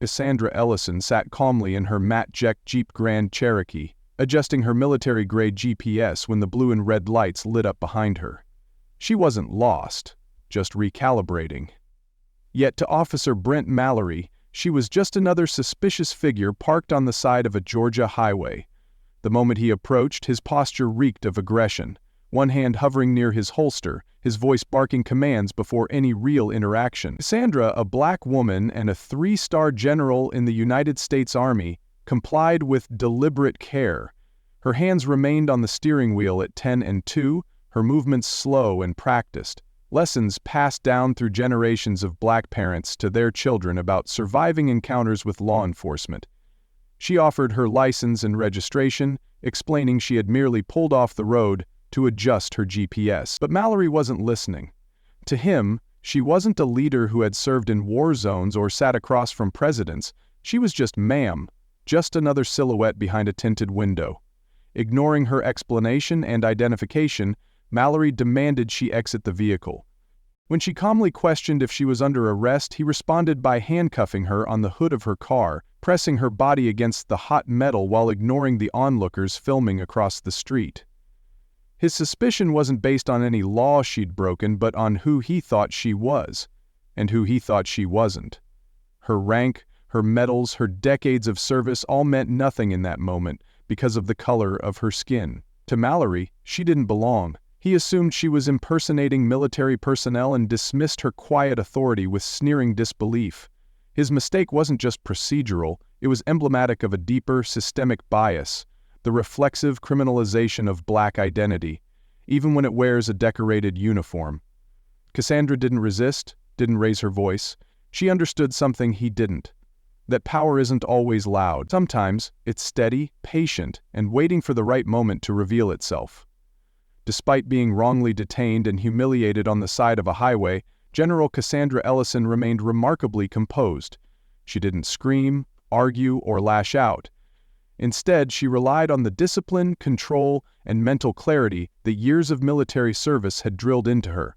Cassandra Ellison sat calmly in her matte check Jeep Grand Cherokee, adjusting her military-grade GPS when the blue and red lights lit up behind her. She wasn't lost, just recalibrating. Yet to Officer Brent Mallory, she was just another suspicious figure parked on the side of a Georgia highway. The moment he approached, his posture reeked of aggression, one hand hovering near his holster, his voice barking commands before any real interaction. Cassandra, a black woman and a 3-star general in the United States Army, complied with deliberate care. Her hands remained on the steering wheel at 10 and 2, her movements slow and practiced. Lessons passed down through generations of black parents to their children about surviving encounters with law enforcement. She offered her license and registration, explaining she had merely pulled off the road to adjust her GPS. But Mallory wasn't listening. To him, she wasn't a leader who had served in war zones or sat across from presidents. She was just ma'am, just another silhouette behind a tinted window. Ignoring her explanation and identification, Mallory demanded she exit the vehicle. When she calmly questioned if she was under arrest, he responded by handcuffing her on the hood of her car, pressing her body against the hot metal while ignoring the onlookers filming across the street. His suspicion wasn't based on any law she'd broken, but on who he thought she was, and who he thought she wasn't. Her rank, her medals, her decades of service all meant nothing in that moment because of the color of her skin. To Mallory, she didn't belong. He assumed she was impersonating military personnel and dismissed her quiet authority with sneering disbelief. His mistake wasn't just procedural, it was emblematic of a deeper, systemic bias, the reflexive criminalization of black identity, even when it wears a decorated uniform. Cassandra didn't resist, didn't raise her voice. She understood something he didn't. That power isn't always loud. Sometimes, it's steady, patient, and waiting for the right moment to reveal itself. Despite being wrongly detained and humiliated on the side of a highway, General Cassandra Ellison remained remarkably composed. She didn't scream, argue, or lash out. Instead, she relied on the discipline, control, and mental clarity that years of military service had drilled into her.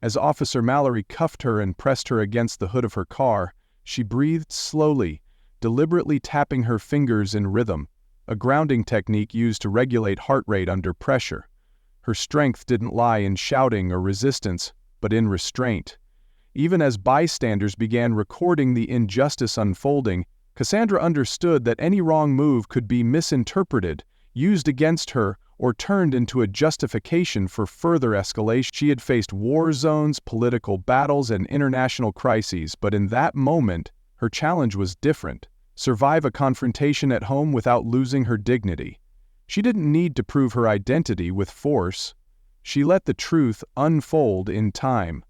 As Officer Mallory cuffed her and pressed her against the hood of her car, she breathed slowly, deliberately tapping her fingers in rhythm, a grounding technique used to regulate heart rate under pressure. Her strength didn't lie in shouting or resistance, but in restraint. Even as bystanders began recording the injustice unfolding, Cassandra understood that any wrong move could be misinterpreted, used against her, or turned into a justification for further escalation. She had faced war zones, political battles, and international crises, but in that moment, her challenge was different. Survive a confrontation at home without losing her dignity. She didn't need to prove her identity with force. She let the truth unfold in time.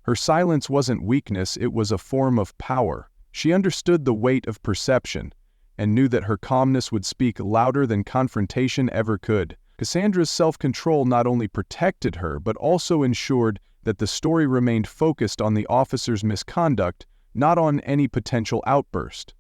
Her silence wasn't weakness, it was a form of power. She understood the weight of perception, and knew that her calmness would speak louder than confrontation ever could. Cassandra's self-control not only protected her, but also ensured that the story remained focused on the officer's misconduct, not on any potential outburst.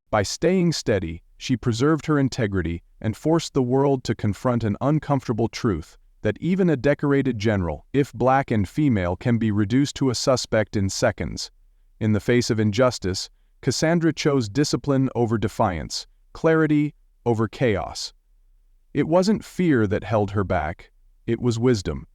By staying steady, she preserved her integrity and forced the world to confront an uncomfortable truth, that even a decorated general, if black and female, can be reduced to a suspect in seconds. In the face of injustice, Cassandra chose discipline over defiance, clarity over chaos. It wasn't fear that held her back, it was wisdom.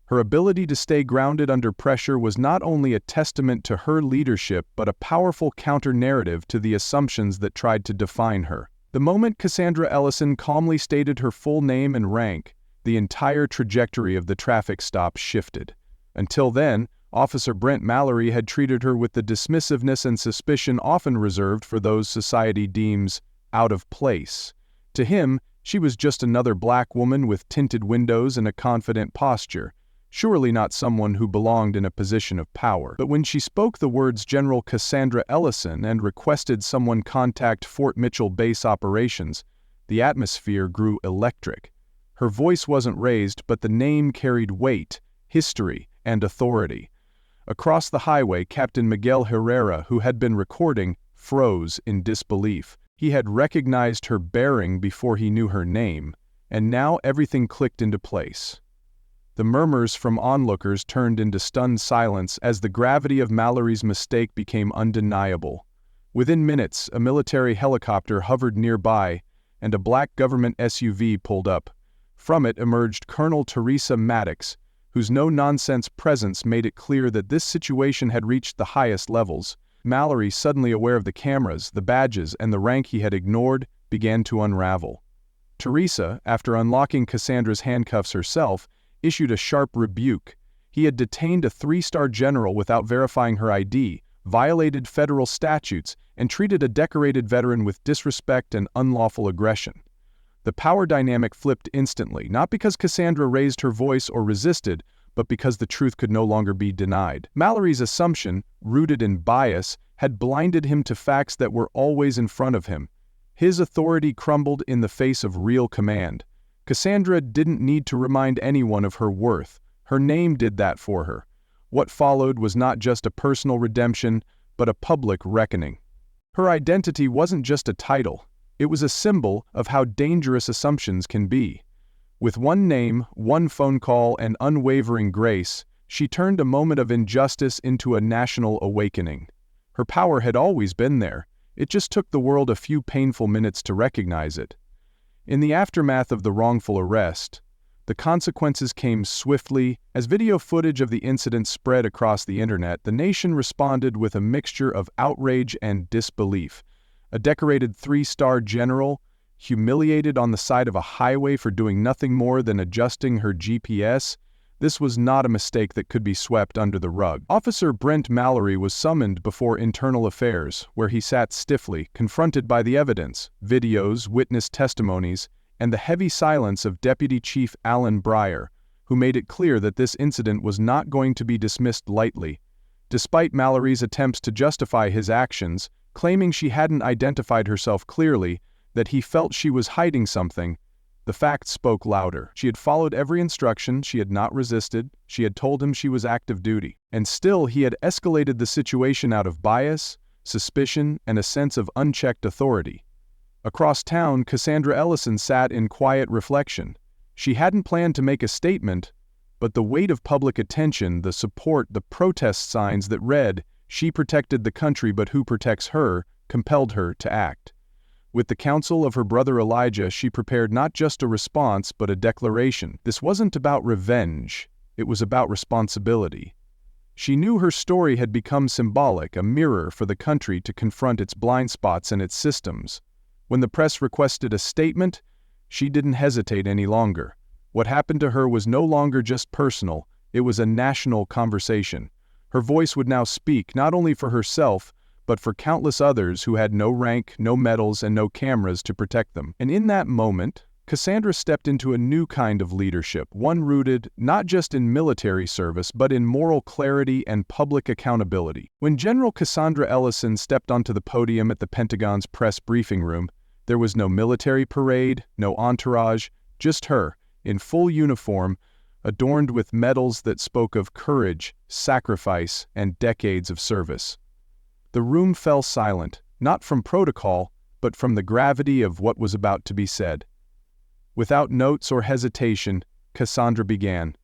Her ability to stay grounded under pressure was not only a testament to her leadership but a powerful counter-narrative to the assumptions that tried to define her. The moment Cassandra Ellison calmly stated her full name and rank, the entire trajectory of the traffic stop shifted. Until then, Officer Brent Mallory had treated her with the dismissiveness and suspicion often reserved for those society deems out of place. To him, she was just another black woman with tinted windows and a confident posture, surely not someone who belonged in a position of power. But when she spoke the words General Cassandra Ellison and requested someone contact Fort Mitchell Base Operations, the atmosphere grew electric. Her voice wasn't raised, but the name carried weight, history, and authority. Across the highway, Captain Miguel Herrera, who had been recording, froze in disbelief. He had recognized her bearing before he knew her name, and now everything clicked into place. The murmurs from onlookers turned into stunned silence as the gravity of Mallory's mistake became undeniable. Within minutes, a military helicopter hovered nearby, and a black government SUV pulled up. From it emerged Colonel Teresa Maddox, whose no-nonsense presence made it clear that this situation had reached the highest levels. Mallory, suddenly aware of the cameras, the badges, and the rank he had ignored, began to unravel. Teresa, after unlocking Cassandra's handcuffs herself, issued a sharp rebuke. He had detained a 3-star general without verifying her ID, violated federal statutes, and treated a decorated veteran with disrespect and unlawful aggression. The power dynamic flipped instantly, not because Cassandra raised her voice or resisted, but because the truth could no longer be denied. Mallory's assumption, rooted in bias, had blinded him to facts that were always in front of him. His authority crumbled in the face of real command. Cassandra didn't need to remind anyone of her worth. Her name did that for her. What followed was not just a personal redemption, but a public reckoning. Her identity wasn't just a title. It was a symbol of how dangerous assumptions can be. With one name, one phone call, and unwavering grace, she turned a moment of injustice into a national awakening. Her power had always been there. It just took the world a few painful minutes to recognize it. In the aftermath of the wrongful arrest, the consequences came swiftly. As video footage of the incident spread across the internet, the nation responded with a mixture of outrage and disbelief. A decorated 3-star general, humiliated on the side of a highway for doing nothing more than adjusting her GPS? This was not a mistake that could be swept under the rug. Officer Brent Mallory was summoned before Internal Affairs, where he sat stiffly, confronted by the evidence, videos, witness testimonies, and the heavy silence of Deputy Chief Alan Breyer, who made it clear that this incident was not going to be dismissed lightly. Despite Mallory's attempts to justify his actions, claiming she hadn't identified herself clearly, that he felt she was hiding something, the facts spoke louder. She had followed every instruction, she had not resisted, she had told him she was active duty. And still he had escalated the situation out of bias, suspicion, and a sense of unchecked authority. Across town, Cassandra Ellison sat in quiet reflection. She hadn't planned to make a statement, but the weight of public attention, the support, the protest signs that read, "She protected the country, but who protects her?" compelled her to act. With the counsel of her brother Elijah, she prepared not just a response, but a declaration. This wasn't about revenge, it was about responsibility. She knew her story had become symbolic, a mirror for the country to confront its blind spots and its systems. When the press requested a statement, she didn't hesitate any longer. What happened to her was no longer just personal, it was a national conversation. Her voice would now speak not only for herself, but for countless others who had no rank, no medals, and no cameras to protect them. And in that moment, Cassandra stepped into a new kind of leadership, one rooted not just in military service, but in moral clarity and public accountability. When General Cassandra Ellison stepped onto the podium at the Pentagon's press briefing room, there was no military parade, no entourage, just her, in full uniform, adorned with medals that spoke of courage, sacrifice, and decades of service. The room fell silent, not from protocol, but from the gravity of what was about to be said. Without notes or hesitation, Cassandra began.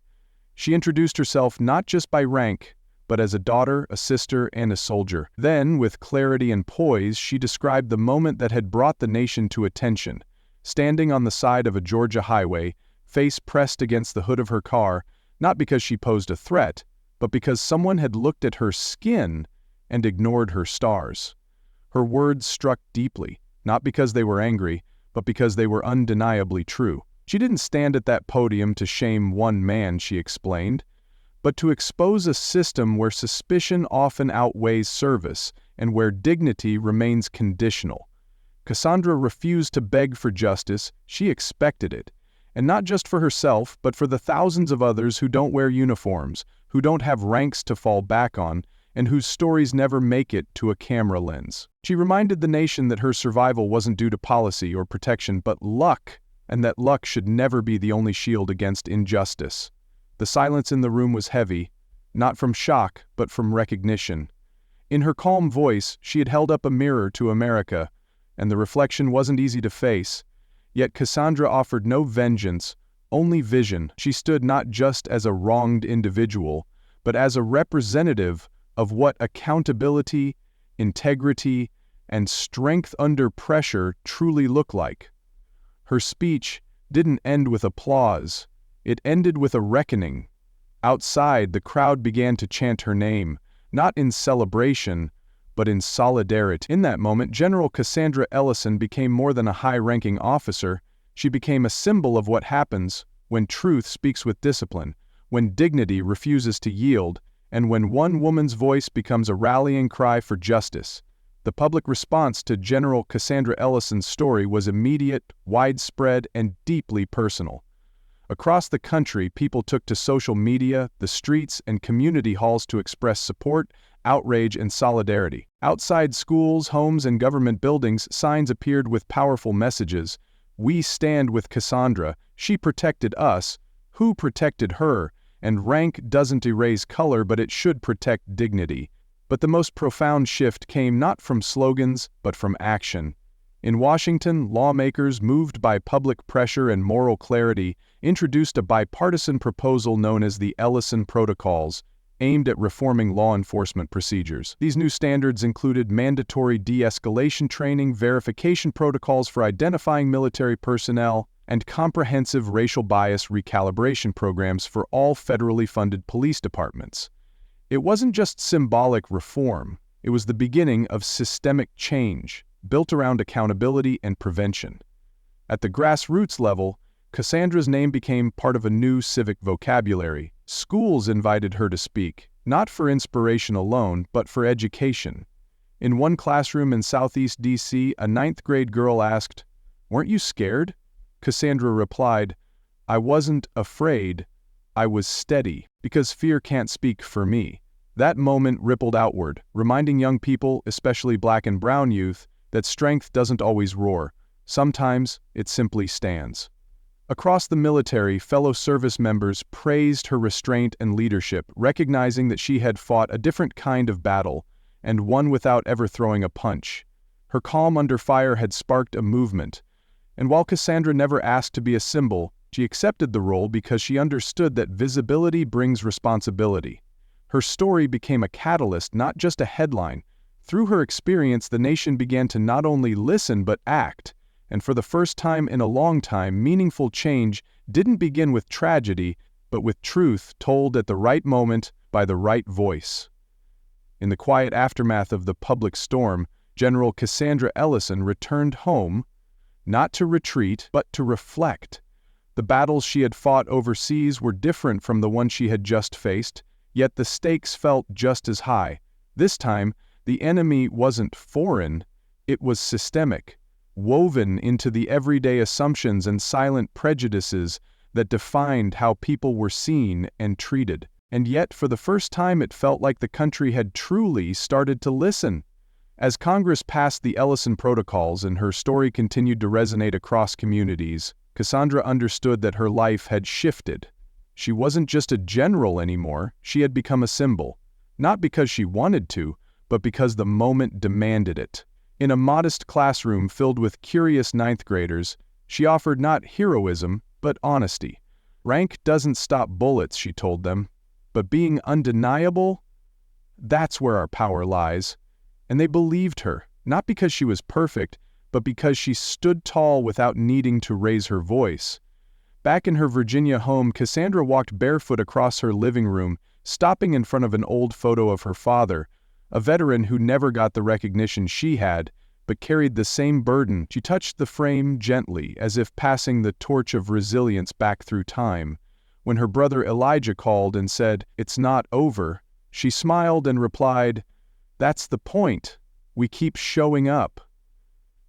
She introduced herself not just by rank, but as a daughter, a sister, and a soldier. Then, with clarity and poise, she described the moment that had brought the nation to attention. Standing on the side of a Georgia highway, face pressed against the hood of her car, not because she posed a threat, but because someone had looked at her skin and ignored her stars. Her words struck deeply, not because they were angry, but because they were undeniably true. She didn't stand at that podium to shame one man, she explained, but to expose a system where suspicion often outweighs service and where dignity remains conditional. Cassandra refused to beg for justice, she expected it. And not just for herself, but for the thousands of others who don't wear uniforms, who don't have ranks to fall back on, and whose stories never make it to a camera lens. She reminded the nation that her survival wasn't due to policy or protection, but luck, and that luck should never be the only shield against injustice. The silence in the room was heavy, not from shock, but from recognition. In her calm voice, she had held up a mirror to America, and the reflection wasn't easy to face. Yet Cassandra offered no vengeance, only vision. She stood not just as a wronged individual, but as a representative of what accountability, integrity, and strength under pressure truly look like. Her speech didn't end with applause. It ended with a reckoning. Outside, the crowd began to chant her name, not in celebration, but in solidarity. In that moment, General Cassandra Ellison became more than a high-ranking officer. She became a symbol of what happens when truth speaks with discipline, when dignity refuses to yield, and when one woman's voice becomes a rallying cry for justice. The public response to General Cassandra Ellison's story was immediate, widespread, and deeply personal. Across the country, people took to social media, the streets, and community halls to express support, outrage, and solidarity. Outside schools, homes, and government buildings, signs appeared with powerful messages. "We stand with Cassandra. She protected us. Who protected her?" And rank doesn't erase color, but it should protect dignity. But the most profound shift came not from slogans, but from action. In Washington, lawmakers, moved by public pressure and moral clarity, introduced a bipartisan proposal known as the Ellison Protocols, aimed at reforming law enforcement procedures. These new standards included mandatory de-escalation training, verification protocols for identifying military personnel, and comprehensive racial bias recalibration programs for all federally funded police departments. It wasn't just symbolic reform, it was the beginning of systemic change, built around accountability and prevention. At the grassroots level, Cassandra's name became part of a new civic vocabulary. Schools invited her to speak, not for inspiration alone, but for education. In one classroom in Southeast D.C., a ninth-grade girl asked, "Weren't you scared?" Cassandra replied, "I wasn't afraid, I was steady, because fear can't speak for me." That moment rippled outward, reminding young people, especially Black and brown youth, that strength doesn't always roar. Sometimes it simply stands. Across the military, fellow service members praised her restraint and leadership, recognizing that she had fought a different kind of battle, and one without ever throwing a punch. Her calm under fire had sparked a movement. And while Cassandra never asked to be a symbol, she accepted the role because she understood that visibility brings responsibility. Her story became a catalyst, not just a headline. Through her experience, the nation began to not only listen but act. And for the first time in a long time, meaningful change didn't begin with tragedy, but with truth told at the right moment by the right voice. In the quiet aftermath of the public storm, General Cassandra Ellison returned home, not to retreat, but to reflect. The battles she had fought overseas were different from the one she had just faced, yet the stakes felt just as high. This time, the enemy wasn't foreign, it was systemic, woven into the everyday assumptions and silent prejudices that defined how people were seen and treated. And yet, for the first time, it felt like the country had truly started to listen. As Congress passed the Ellison Protocols and her story continued to resonate across communities, Cassandra understood that her life had shifted. She wasn't just a general anymore, she had become a symbol. Not because she wanted to, but because the moment demanded it. In a modest classroom filled with curious ninth graders, she offered not heroism, but honesty. Rank doesn't stop bullets, she told them, but being undeniable, that's where our power lies. And they believed her, not because she was perfect, but because she stood tall without needing to raise her voice. Back in her Virginia home, Cassandra walked barefoot across her living room, stopping in front of an old photo of her father, a veteran who never got the recognition she had, but carried the same burden. She touched the frame gently, as if passing the torch of resilience back through time. When her brother Elijah called and said, "It's not over," she smiled and replied, "That's the point. We keep showing up."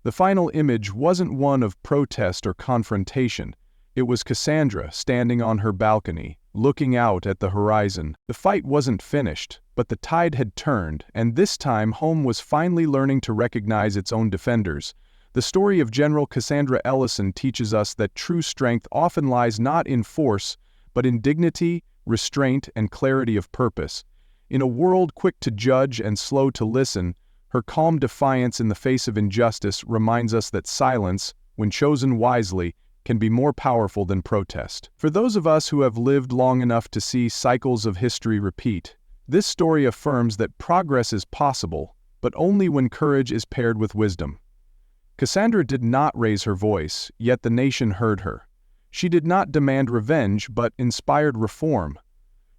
The final image wasn't one of protest or confrontation. It was Cassandra standing on her balcony, looking out at the horizon. The fight wasn't finished, but the tide had turned, and this time home was finally learning to recognize its own defenders. The story of General Cassandra Ellison teaches us that true strength often lies not in force, but in dignity, restraint, and clarity of purpose. In a world quick to judge and slow to listen, her calm defiance in the face of injustice reminds us that silence, when chosen wisely, can be more powerful than protest. For those of us who have lived long enough to see cycles of history repeat, this story affirms that progress is possible, but only when courage is paired with wisdom. Cassandra did not raise her voice, yet the nation heard her. She did not demand revenge, but inspired reform.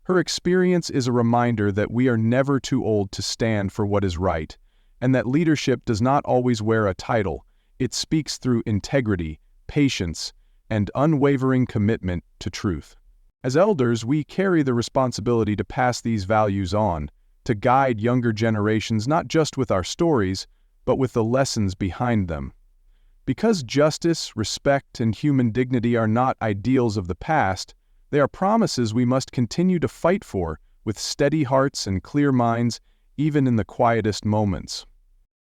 Her experience is a reminder that we are never too old to stand for what is right, and that leadership does not always wear a title. It speaks through integrity, patience, and unwavering commitment to truth. As elders, we carry the responsibility to pass these values on, to guide younger generations not just with our stories, but with the lessons behind them. Because justice, respect, and human dignity are not ideals of the past, they are promises we must continue to fight for with steady hearts and clear minds, even in the quietest moments.